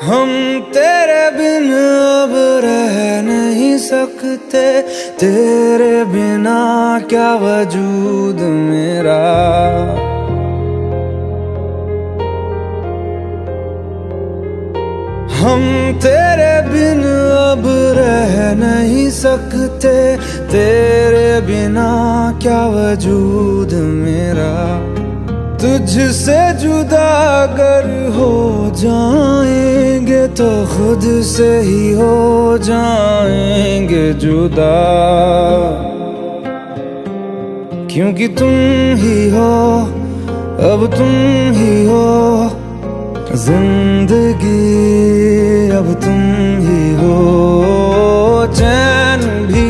हम तेरे बिन अब रह नहीं सकते, तेरे बिना क्या वजूद मेरा। हम तेरे बिन अब रह नहीं सकते, तेरे बिना क्या वजूद मेरा। तुझसे जुदा अगर हो जाएंगे तो खुद से ही हो जाएंगे जुदा, क्योंकि तुम ही हो, अब तुम ही हो जिंदगी, अब तुम ही हो। चैन भी,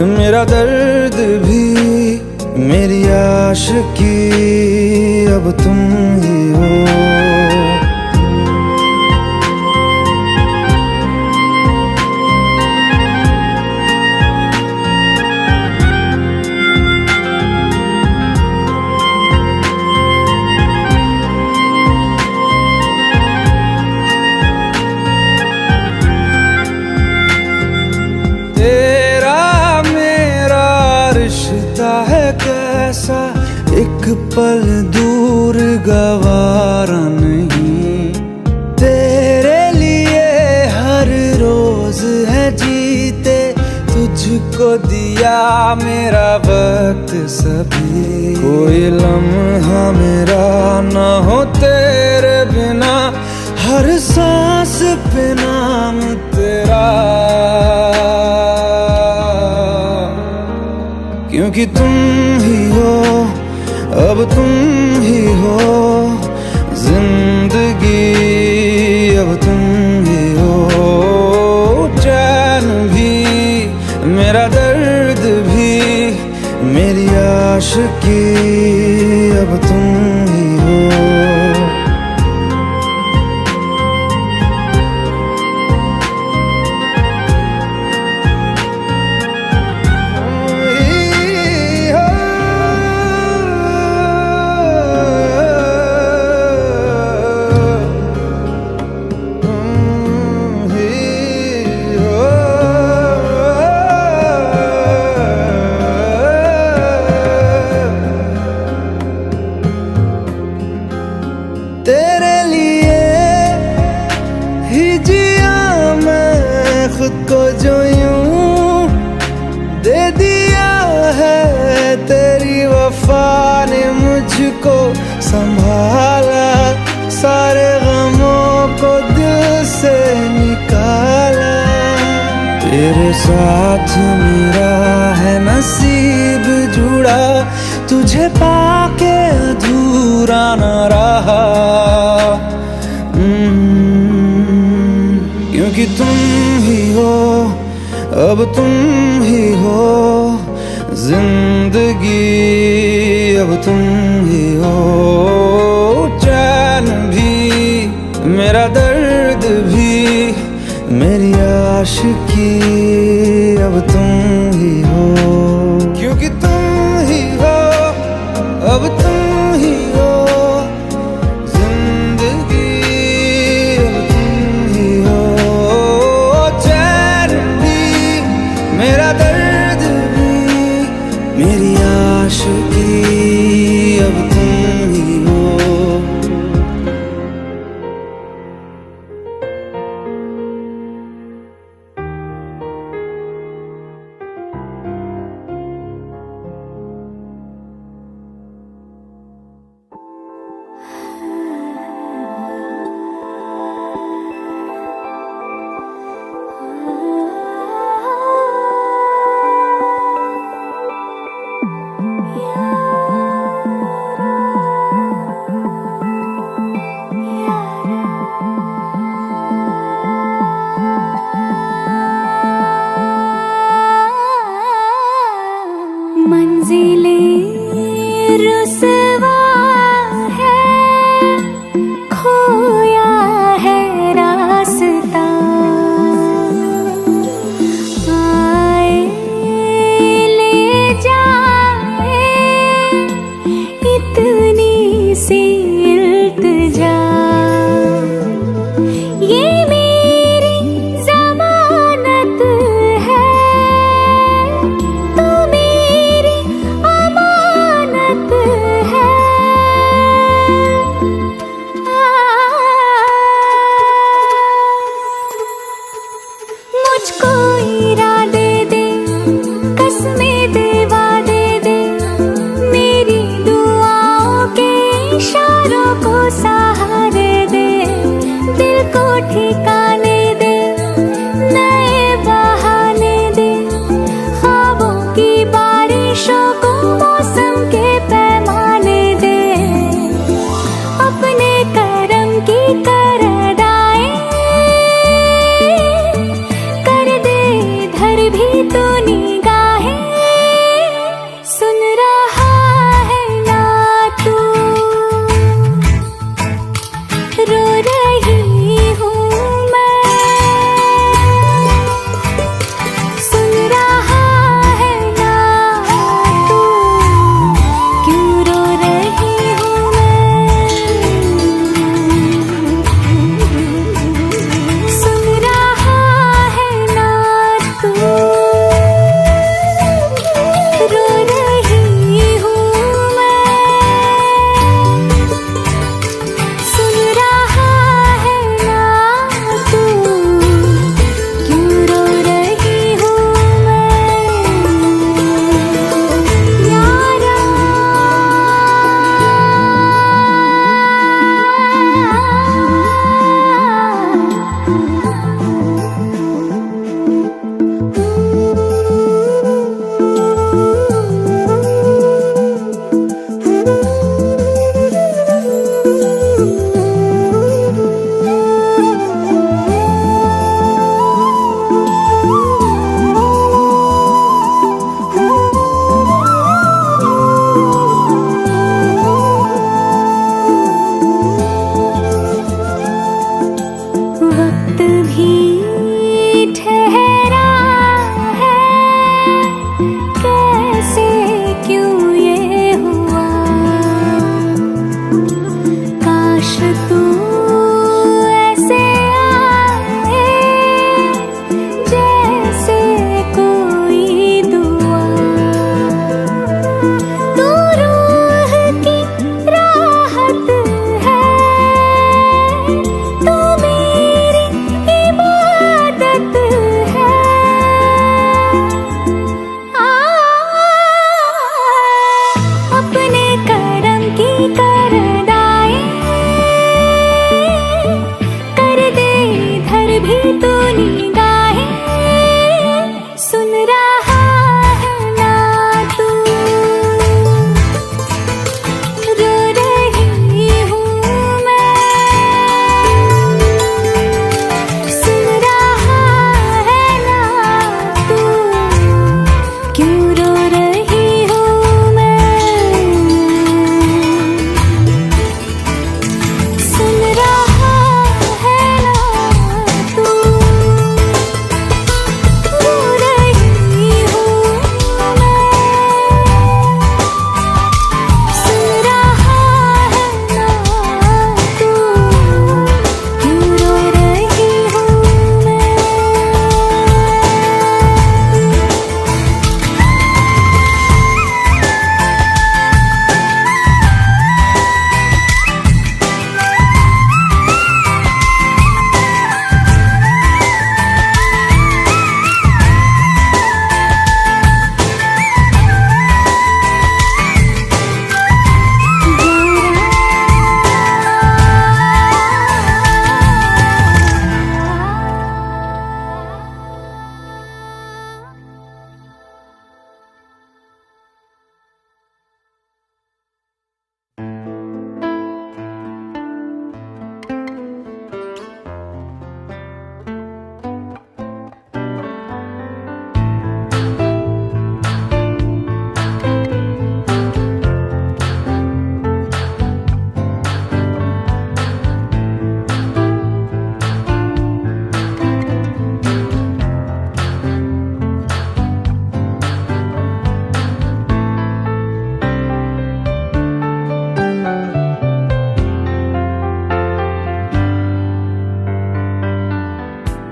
मेरा दर्द भी, मेरी आशिकी, अब तुम ही हो। तेरा मेरा रिश्ता है कैसा, एक पल दूर गवारा नहीं। तेरे लिए हर रोज है जीते, तुझको दिया मेरा वक्त सभी। कोई लम्हा मेरा ना हो तेरे बिना, हर सांस पे नाम तेरा, क्योंकि तुम ही हो, अब तुम ही हो जिंदगी, अब तुम ही हो। चैन भी, मेरा दर्द भी, मेरी आशिकी, अब तुम ही हो। तेरे लिए ही जिया मैं खुद को, जो यूं दे दिया है तेरी वफा ने मुझको संभाला। सारे गमों को दिल से निकाला, तेरे साथ मेरा है नसीब जुड़ा, तुझे पाके अधूरा न रहा। क्योंकि तुम ही हो, अब तुम ही हो जिंदगी, अब तुम ही हो। चैन भी, मेरा दर्द भी, मेरी आशिकी, अब तुम ही हो। क्योंकि तुम ही हो, अब तुम ही हो जिंदगी, अब तुम ही हो। चैन भी, मेरा दर्द भी, मेरी आशिकी, अब तुम ही हो। Yeah. निगाहें सुन रहा है ना तू, रो रही हूँ मैं, सुन रहा है ना तू, क्यों रो रही हूँ मैं, सुन रहा है ना तू, रो रही हूँ मैं, सुन रहा है ना तू, क्यों रो रही हूँ मैं, यारा। वक्त भी ठहरा है, कैसे क्यों ये हुआ, काश तू ऐसे आए जैसे कोई दुआ, तू रूह की राहत है, तू मेरी इबादत है, अपने करम की करदाए कर दे इधर भी तू निगाहें सुन रहा है ना तू, रो रही हूँ मैं, सुन रहा है ना तू, क्यों रो रही हूँ मैं, सुन रहा है ना तू, रो रही हूँ मैं, सुन रहा है ना तू, क्यों रो रही हूँ मैं।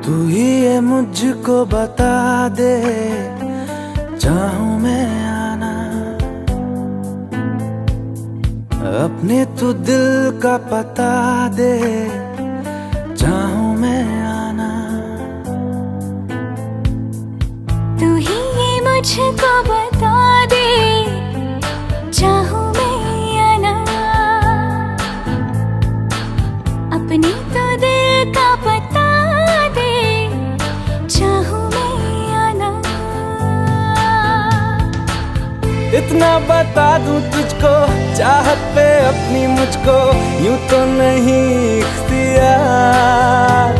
तू ही ये मुझको बता दे, चाहूं मैं आना, अपने तू दिल का पता दे, चाहूं मैं आना, तू ही ये मुझको बता दे, चाहूं मैं आना, अपने तो दिल का पता दे, चाहूं मैं आना, इतना बता दूं तुझको, चाहत पे अपनी मुझको यूं तो नहीं इख्तियार,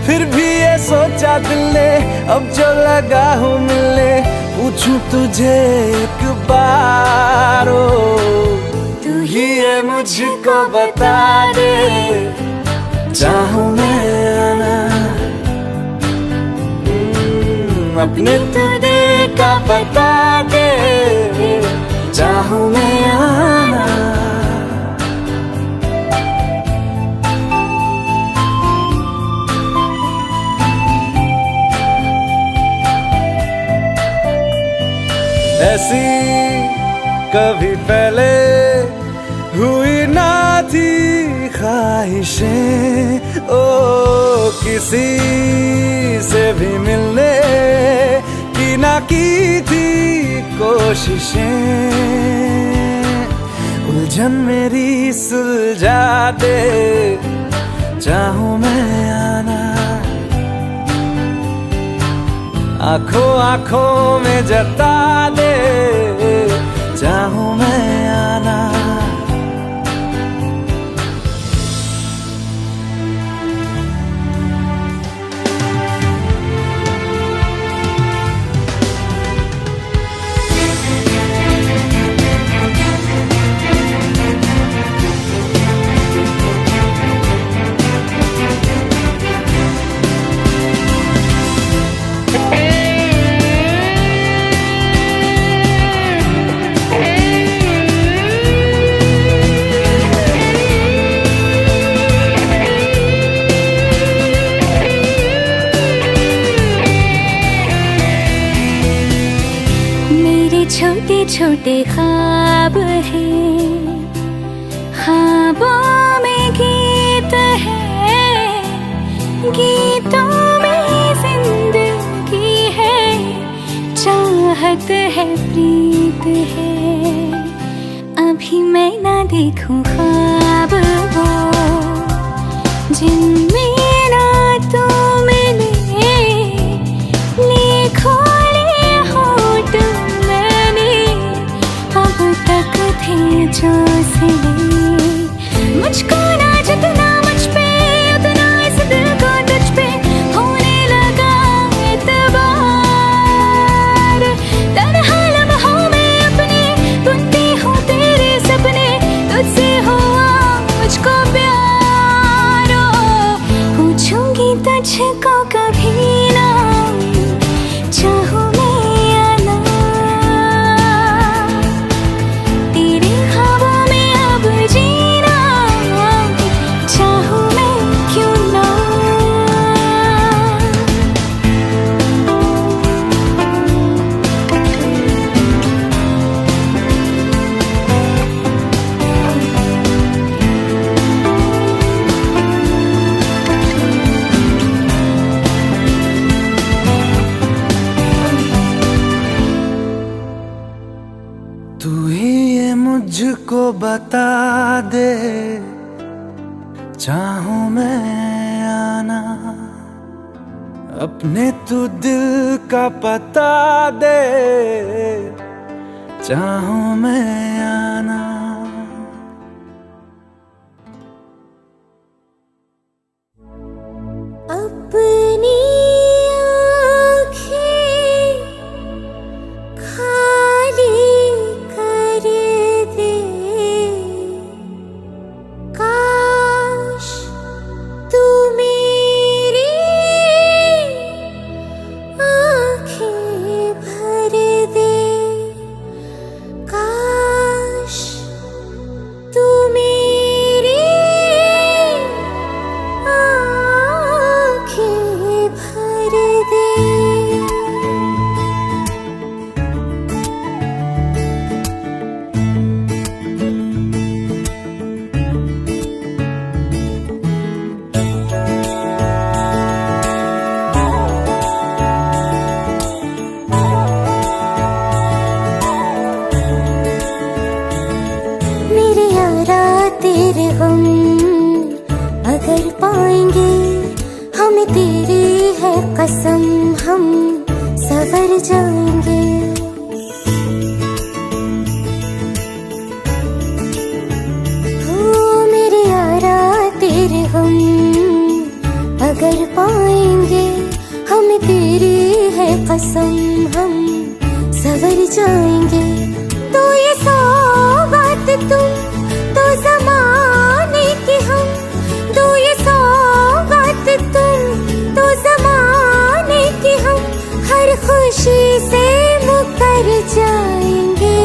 फिर भी ये सोचा दिल ने अब जो लगा हूँ मिलने, पूछूं तुझे एक बार ओ तू ही है मुझको बता दे, चाहूं मैं आना अपने तू दिल का बता दे, चाहूं मैं आना। ऐसी कभी पहले हुई ना थी ख्वाहिशें, ओ किसी से भी मिलने की ना की थी कोशिशें, उलझन मेरी सुलझा दे, चाहूं मैं आना आंखों आंखों में जता दे, चाहूं मैं आना। छोटे छोटे ख्वाब हैं, ख्वाबों में गीत है, गीतों में जिंदगी है, चाहत है प्रीत है। अभी मैं ना देखूं ख्वाब वो जिनमें ना तू मिले, लिखो जो सिले मुझको ना जितना मुझ पे उतना इस दिल को तुझ पे होने लगा एतबार। तन्हा लम्हों में अपने बुनती हूँ तेरे सपने, तुझसे हुआ मुझको प्यार। पूछूंगी तुझको कभी ना, चाहूं तू ही ये मुझको बता दे, चाहूं मैं आना अपने तू दिल का पता दे, चाहूं मैं आना। अपनी तेरे गम अगर पाएंगे, हमें तेरी है कसम, हम सवर जाएंगे। हो मेरे यारा तेरे गम अगर पाएंगे, तेरी है कसम, हम सवर जाएंगे। तो ये सौगात तुम तो ज़माने की, हम तो ये सौगात तुम तो ज़माने की, हम हर खुशी से मुकर जाएंगे,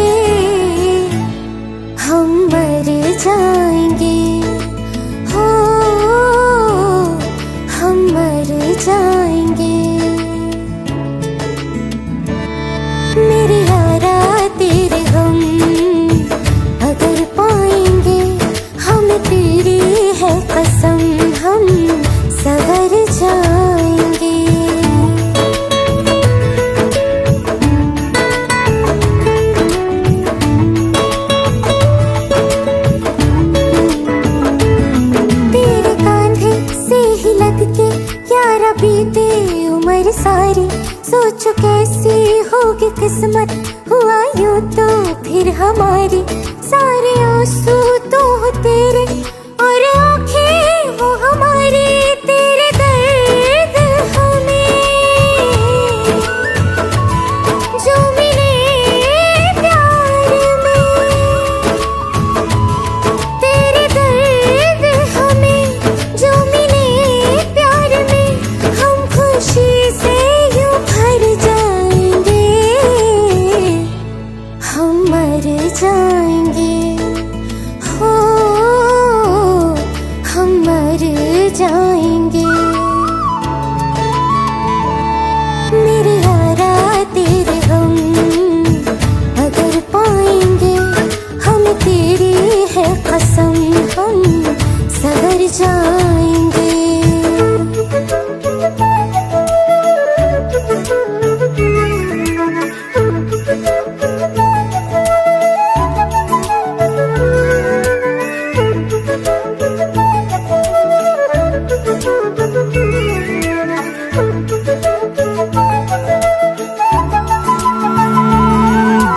हम मर जाएंगे, हो हम मर जाएंगे। मेरे यारा तेरे हम अगर पाएंगे, हम तेरी है कसम, हम सवर जाएंगे। तेरे कांधे से ही लग के यारा बीते उम्र सारी, सोचो कैसी होगी किस्मत, हुआ यूं तो फिर हमारी। सारे आंसू तो हो तेरे और आंखें वो हमारी, तेरे दर्द हमें जो मिले प्यार में, तेरे दर्द हमें जो मिले प्यार में, हम खुशी से यूं भर जाएंगे, हम मर जाएंगे, हो हम मर जाएंगे। मेरे यारा तेरे हम अगर पाएंगे, हम तेरी है कसम, हम सवर जाएंगे।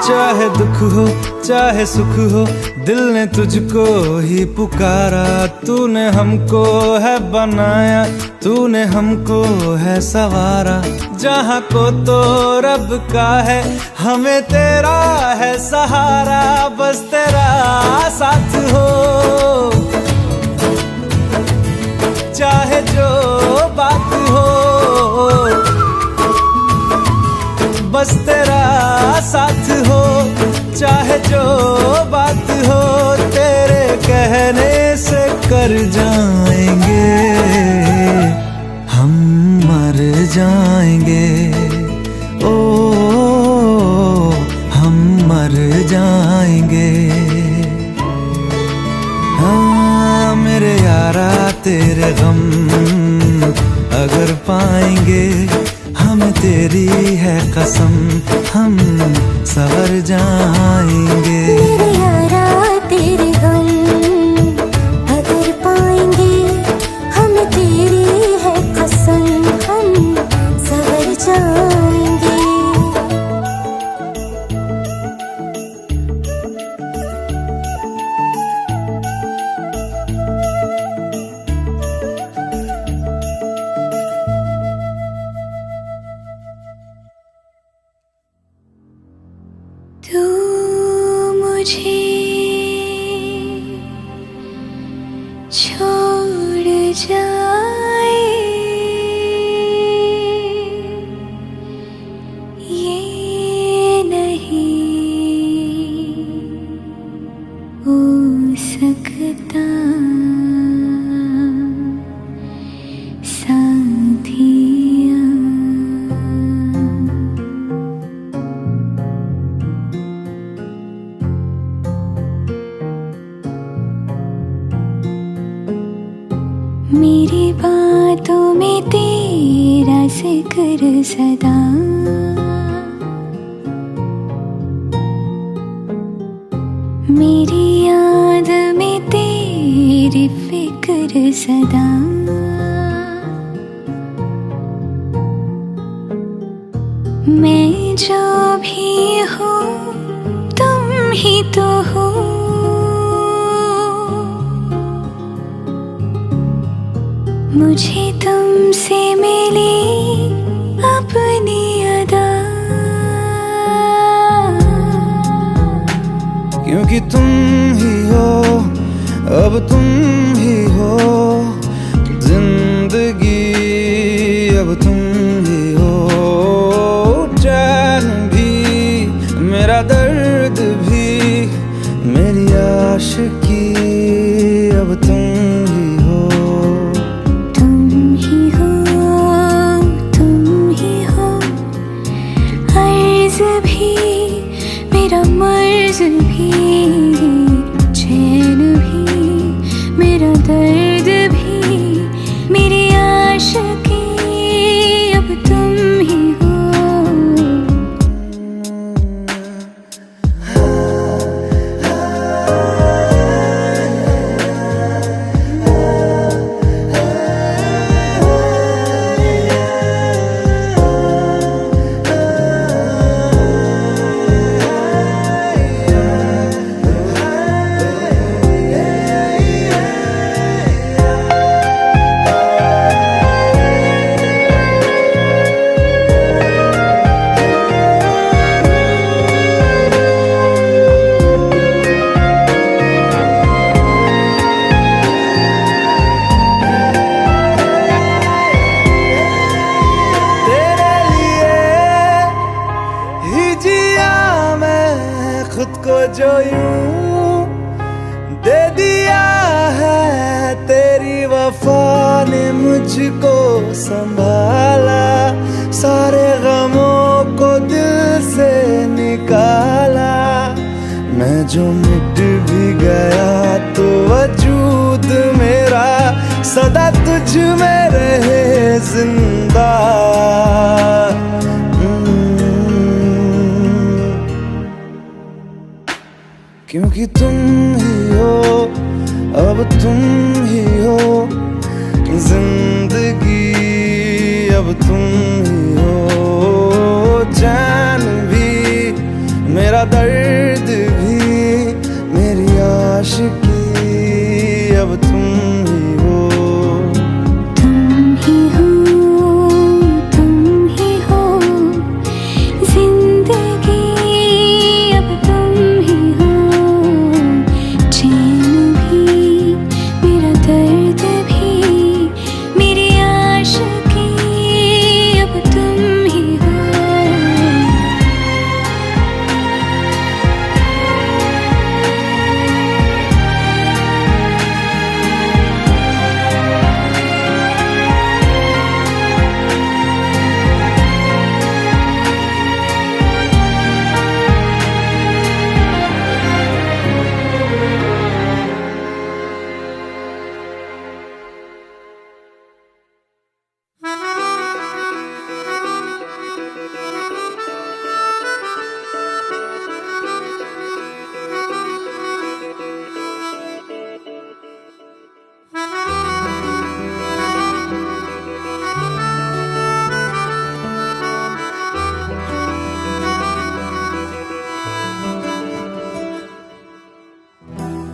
चाहे दुख हो चाहे सुख हो, दिल ने तुझको ही पुकारा। तूने हमको है बनाया, तूने हमको है सवारा। जहाँ को तो रब का है, हमें तेरा है सहारा। बस तेरा साथ हो, चाहे जो बात हो, बस तेरा साथ हो, चाहे जो बात हो। तेरे कहने से कर जाएंगे, हम मर जाएंगे, ओ हम मर जाएंगे। हाँ मेरे यारा तेरे गम अगर पाएंगे, हमें तेरी है कसम, हम सवर जाएंगे। मेरे यारा तेरे गम अगर पाएंगे, हमें तेरी है कसम, हम सवर जाएंगे। तू मुझे छोड़ जाए, ये नहीं हो सकता साथिया। मेरी बातों में तेरा जिक्र सदा, मेरी याद में तेरी फिक्र सदा। मैं जो भी हूँ तुम ही तो हो, मुझे तुमसे मिली अपनी अदा, क्योंकि तुम ही हो, अब तुम ही हो जिंदगी, अब तुम ही हो चैन भी, मेरा दर्द भी, मेरी आशिकी, अब तुम ही हो। तुम ही हो, तुम ही हो, अर्ज़ भी मेरा मर्ज़ भी, चैन भी मेरा दर्द भी, मेरी आशिकी, अब तुम ही हो। खुद को जो यूं दे दिया है, तेरी वफा ने मुझको संभाला, सारे गमों को दिल से निकाला। मैं जो मिट भी गया तो वजूद मेरा सदा तुझ में रहे जिंदा। क्योंकि तुम ही हो, अब तुम ही हो जिंदगी, अब तुम ही हो चैन भी, मेरा दर्द भी, मेरी आशिकी, अब तुम ही हो। तुम ही हो, तुम ही हो जिंदगी, अब तुम ही हो चैन भी, मेरा दर्द भी, मेरी आशिकी, अब तुम ही हो।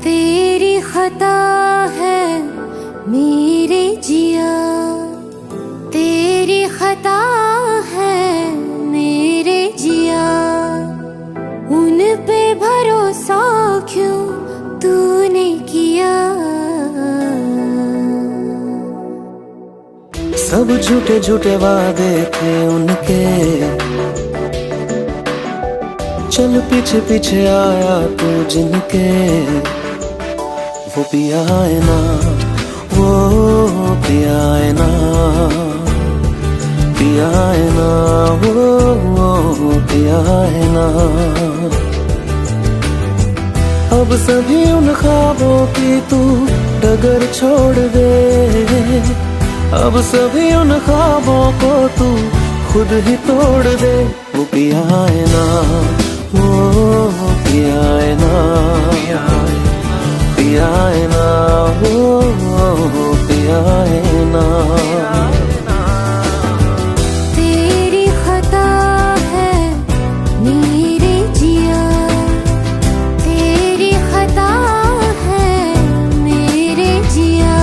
तेरी खता है मेरे जिया, तेरी खता है मेरे जिया, उन पे भरोसा क्यों तूने किया। सब झूठे झूठे वादे थे उनके, चल पीछे पीछे आया तू जिनके, वो पिया है ना, वो पिया है ना, पिया है ना, वो पिया है ना। अब सभी उन ख्वाबों की तू डगर छोड़ दे, अब सभी उन ख्वाबों को तू खुद ही तोड़ दे। वो पिया है ना, वो पिया है ना, पिया है ना, वो पिया है ना। तेरी खता है मेरे जिया, तेरी खता है मेरे जिया।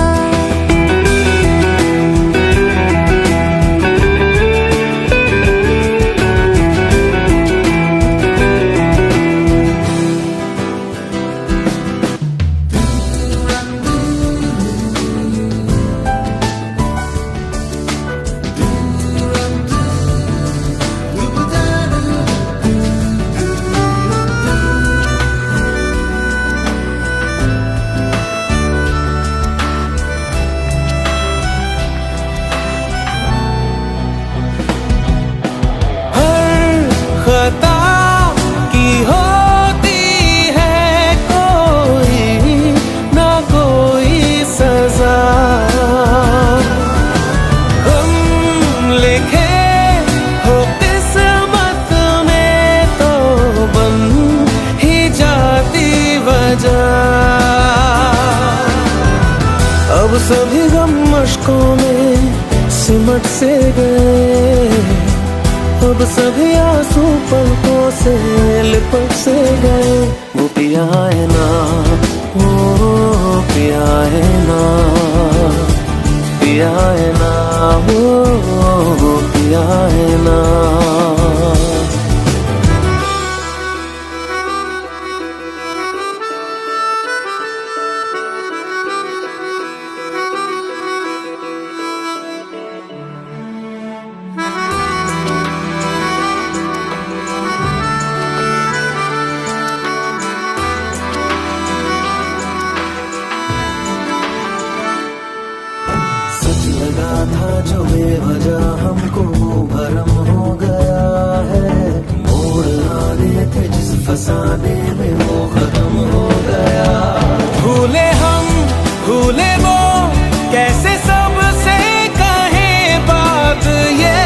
सभी गम मशकों में सिमट से गए, अब सभी आंसू पलकों से लिपट से गए। वो पिया है ना, वो पिया है ना, पिया है ना, वो पिया है ना। लगा था जो बेवजह हमको भरम हो गया है, मोड़ आने थे जिस फसाने में वो खत्म हो गया। भूले हम भूले वो कैसे सबसे कहे बात ये,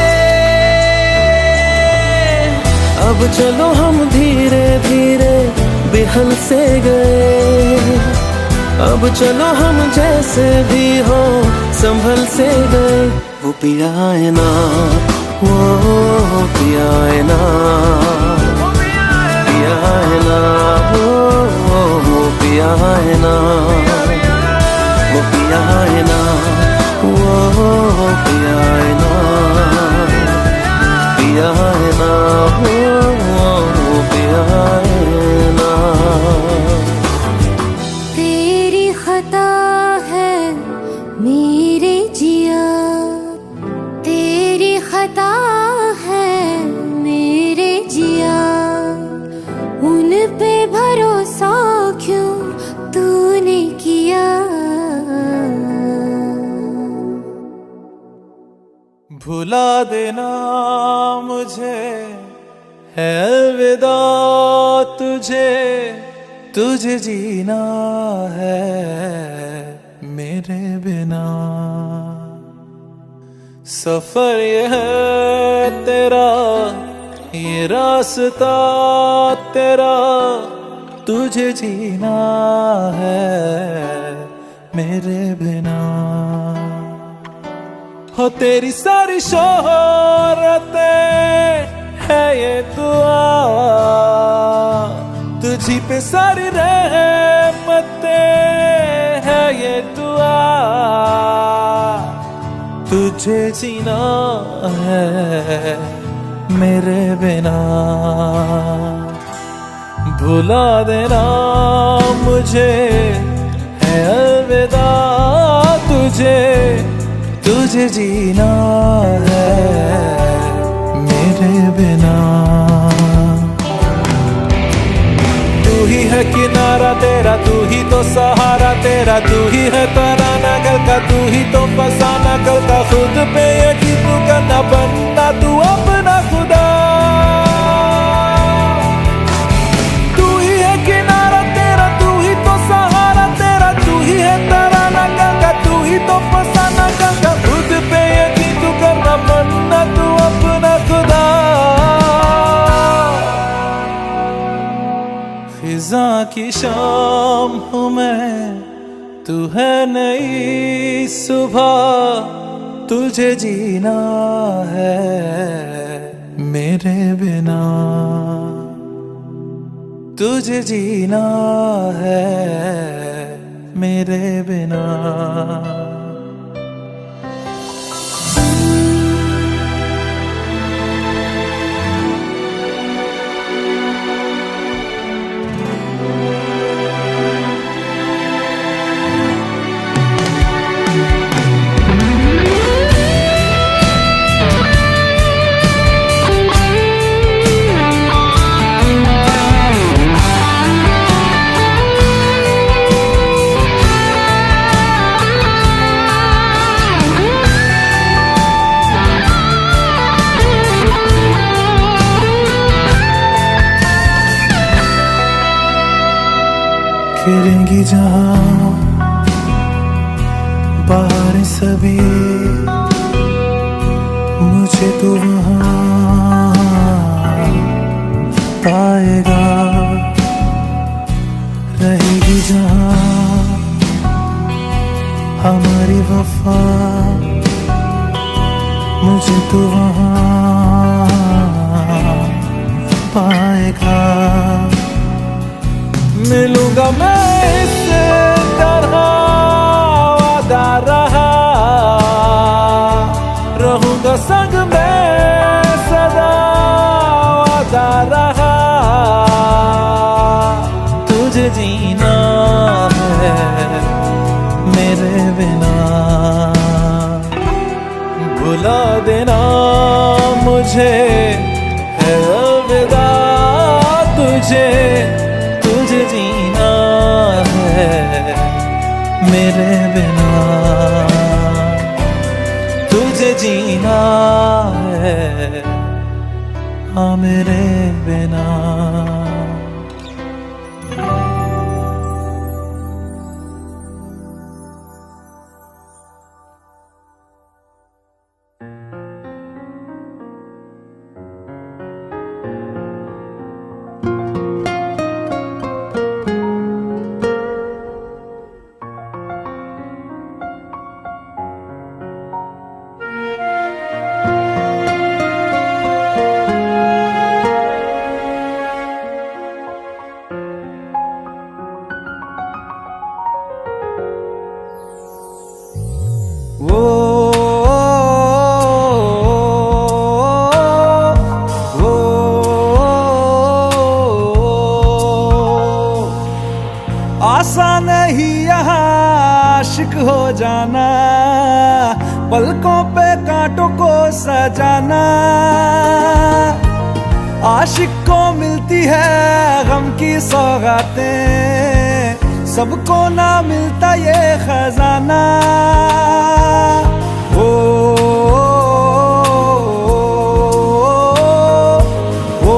अब चलो हम धीरे धीरे बिहल से गए, अब चलो हम जैसे भी हो संभल से गए। वो पिया है ना, वो पिया है ना, पिया है ना, वो पिया है ना, वो पिया है ना, वो पिया है ना, पिया है ना, वो पिया है ना। मेरे जिया तेरी खता है, मेरे जिया उन पे भरोसा क्यों तूने किया। भुला देना मुझे है अलविदा तुझे, तुझे जीना है मेरे बिना। सफर ये है तेरा, ये रास्ता तेरा, तुझे जीना है मेरे बिना। हो तेरी सारी शोहरतें है ये दुआ, तुझी पे सारी रहमतें है ये दुआ, तुझे जीना है मेरे बिना। भुला देना मुझे है अलविदा तुझे, तुझे जीना है मेरे बिना। तू ही है किनारा तेरा, तू ही तो सहारा तेरा, तू ही है तराना कल का, तू ही तो फसाना कल का। खुद पे यकीन तू करना, बनना तू अपना खुदा। तू ही है किनारा तेरा, तू ही तो सहारा तेरा, तू ही है तराना कल का, तू ही तो फसाना कल का। खुद पे यकीन तू करना, बनना तू अपना खुदा। फिजा की शाम हूँ मैं, तू है नई सुबह, तुझे जीना है मेरे बिना, तुझे जीना है मेरे बिना। खिलेंगी जहाँ बाहर सभी, मुझे तो वहाँ पाएगा। रहेगी जहाँ हमारी बेवफा मुझे तो वहाँ पाएगा। मिलूंगा मैं इस तरह वादा रहा, रहूंगा संग में सदा वादा रहा। तुझे जीना है मेरे बिना, भुला देना मुझे है अलविदा। तुझे तुझे जीना है मेरे बिना, तुझे जीना है हाँ मेरे बिना। वो आसान नहीं यहाँ आशिक हो जाना, पलकों पे कांटों को सजाना। आशिक को मिलती है गम की सौगातें, सबको ना मिलता ये खजाना। ओ, ओ, ओ,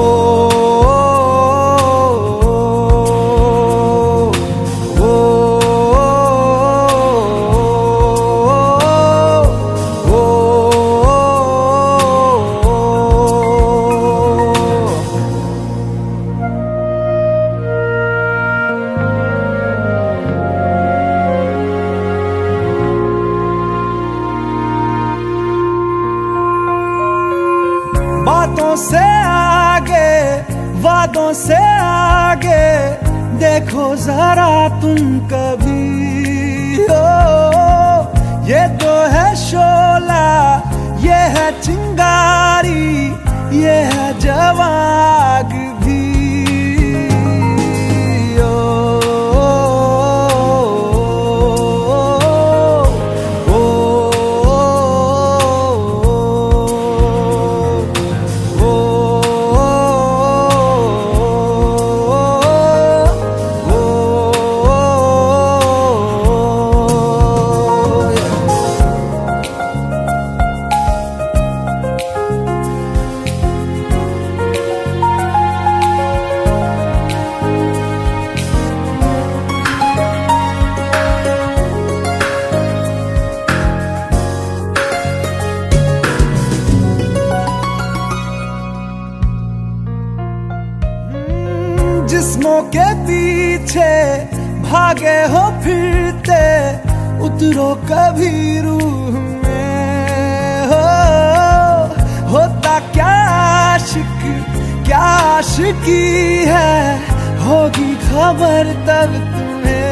बातों से आगे वादों से आगे देखो जरा तुम कभी। ओ ये तो है शोला, ये है चिंगारी, ये है जवाग भी। जिस्मों के पीछे भागे हो फिरते, उतरो कभी रूह में। होता क्या आशिक क्या आशिकी है, होगी खबर तब तुम्हें।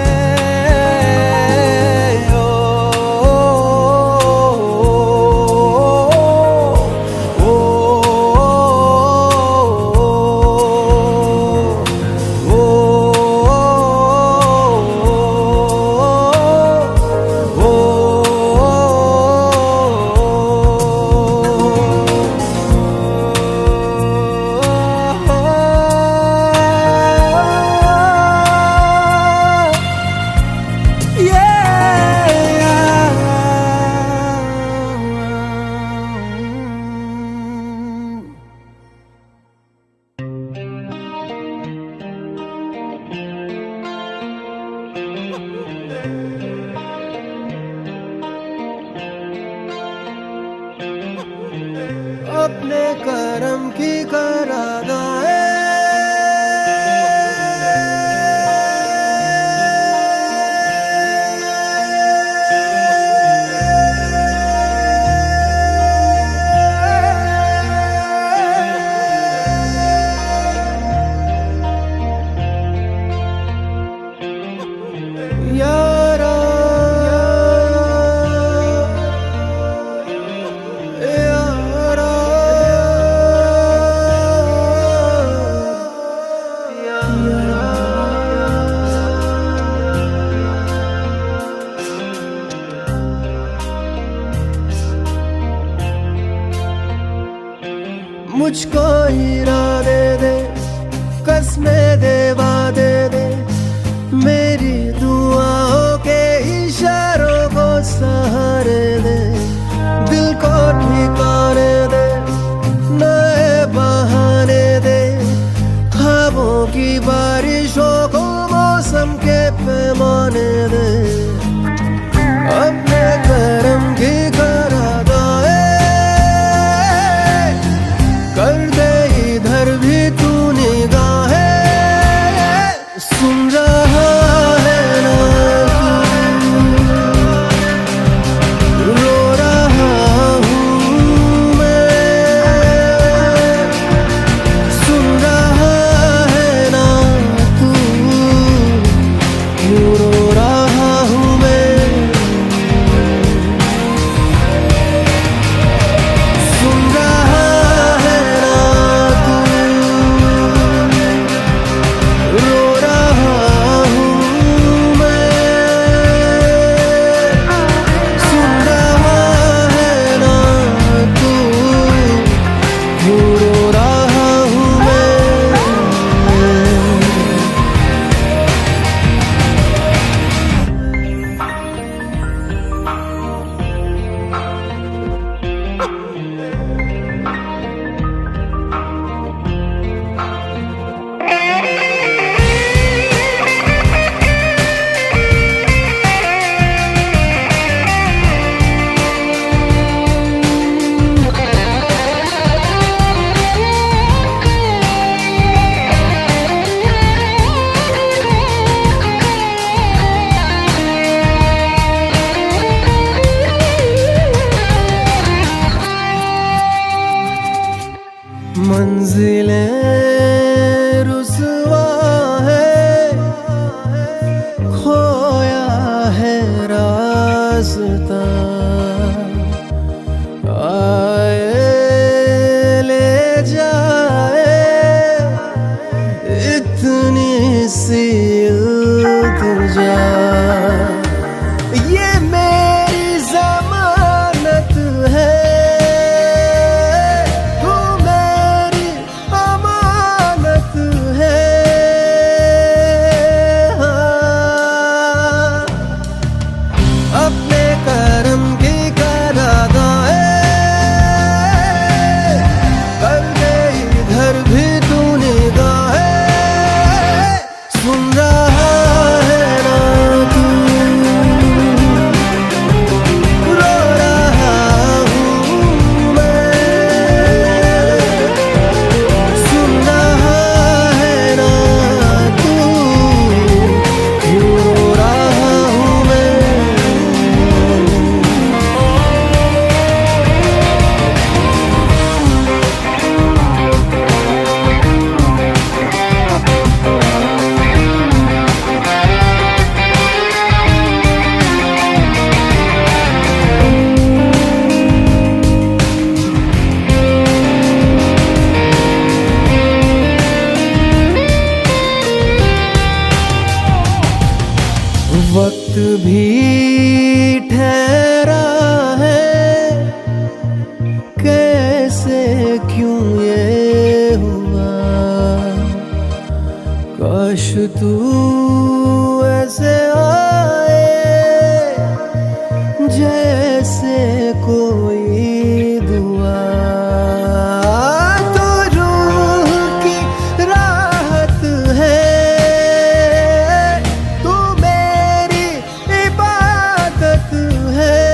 ठिकाने दे, नए बहाने दे, ख्वाबों की बारिशों को मौसम के पैमाने दे, अपने करम की करादाए कर दे इधर भी तू निगाहें। सुन रहा है ना तू, रो रहा हूँ मैं। सुन रहा है ना तू, रो रहा हूँ मैं। सुन रहा है ना तू, रो रहा हूँ मैं। सुन रहा है ना तू, रो रहा हूँ मैं। मंजिलें रुसवा है, खोया है रास्ता, आए ले जाए इतनी सी इल्तिजा। ये मेरी जमानत है, तू मेरी अमानत है। हाँ, अपने करम की करादाए कर दे इधर भी तू निगाहें। सुन रहा है ना तू, रो रहा हूँ मैं। सुन रहा है ना तू, रो रहा हूँ मैं। वक्त भी ठहरा है, कैसे क्यों ये हुआ। काश तू ऐसे आए जैसे कोई दुआ। तो रूह की राहत है, तू मेरी इबादत है।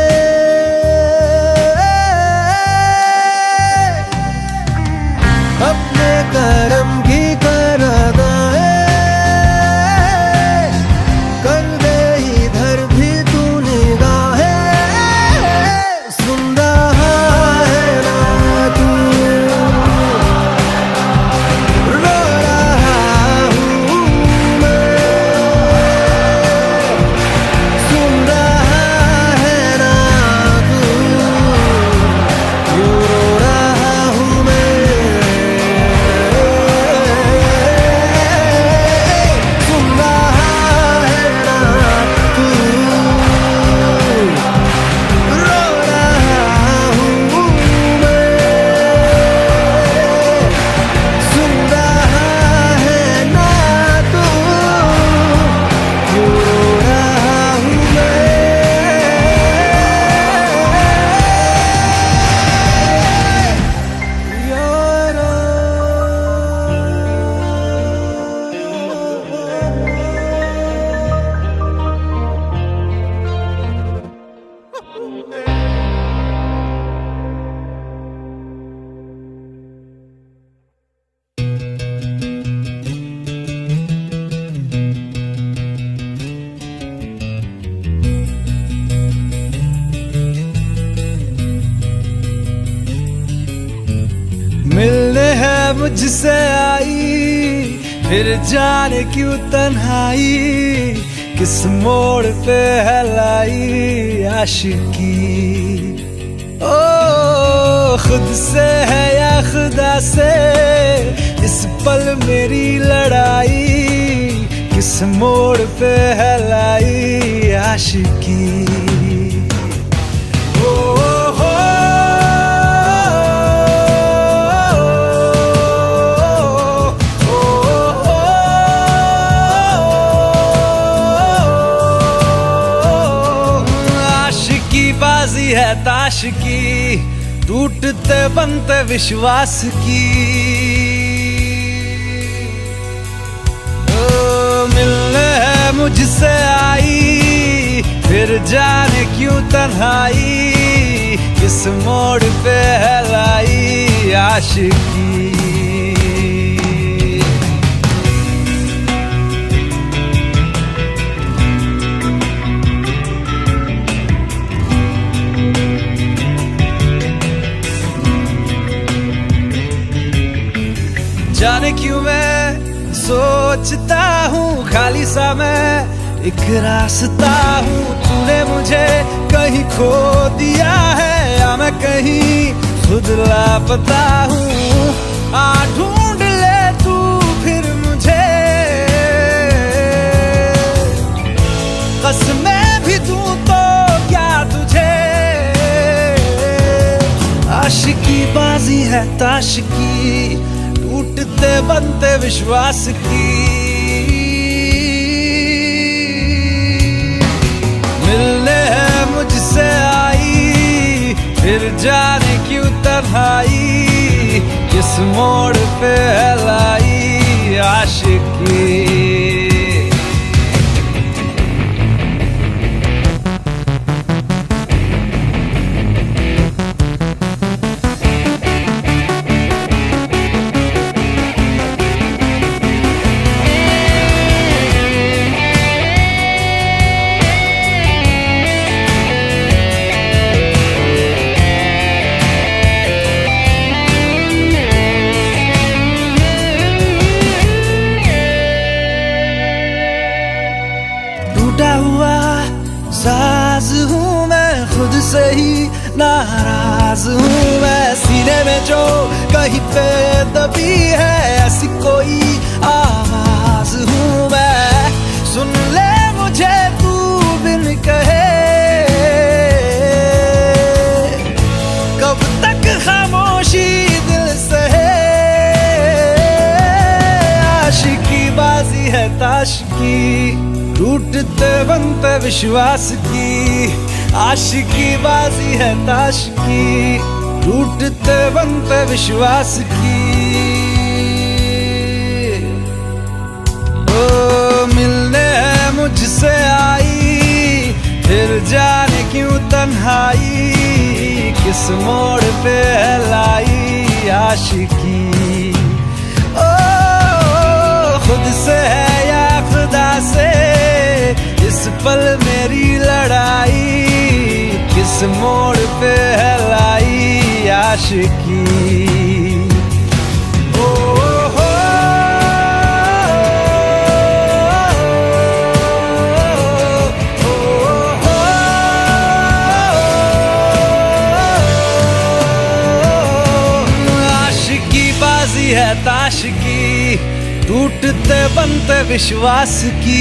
अपने करम की करादाए मुझसे आई, फिर जाने क्यों तन्हाई, किस मोड़ पे है लाई आशिकी। ओ खुद से है या खुदा से, इस पल मेरी लड़ाई, किस मोड़ पे है लाई आशिकी। बाजी है ताश की, टूटते बनते विश्वास की। ओ मिलने है मुझसे आई, फिर जाने क्यों तन्हाई, किस मोड़ पे है लाई आशिकी। जाने क्यों मैं सोचता हूँ खाली सा मैं एक रास्ता हूँ, तूने मुझे कहीं खो दिया है या मैं कहीं खुद लापता हूँ। आ ढूंढ ले तू फिर मुझे, कसमें भी दूं तो क्या तुझे। आशिकी बाजी है ताश की, टूटते बनते विश्वास की। मिलने है मुझसे आई, फिर जाने क्यों तन्हाई, किस मोड़ पे है लाई आशिकी। टूटा हुआ साज हूँ मैं, खुद से ही नाराज हूँ मैं। सीने में जो कहीं पे दबी है, ऐसी कोई आवाज हूँ मैं। सुन ले मुझे तू बिन कहे, कब तक खामोशी दिल सहे। आशिकी बाजी है ताश की, टूटते बनते विश्वास की। आशिकी बाजी है ताश की, टूटते बनते विश्वास की। ओ मिलने है मुझसे आई, फिर जाने क्यों तन्हाई, किस मोड़ पे है लाई आशिकी। ओ खुद से है या खुदा से, इस पल मेरी लड़ाई, किस मोड़ पे है लाई आशिकी। ओ हो आशिकी बाजी है ताश की, टूटते बनते विश्वास की।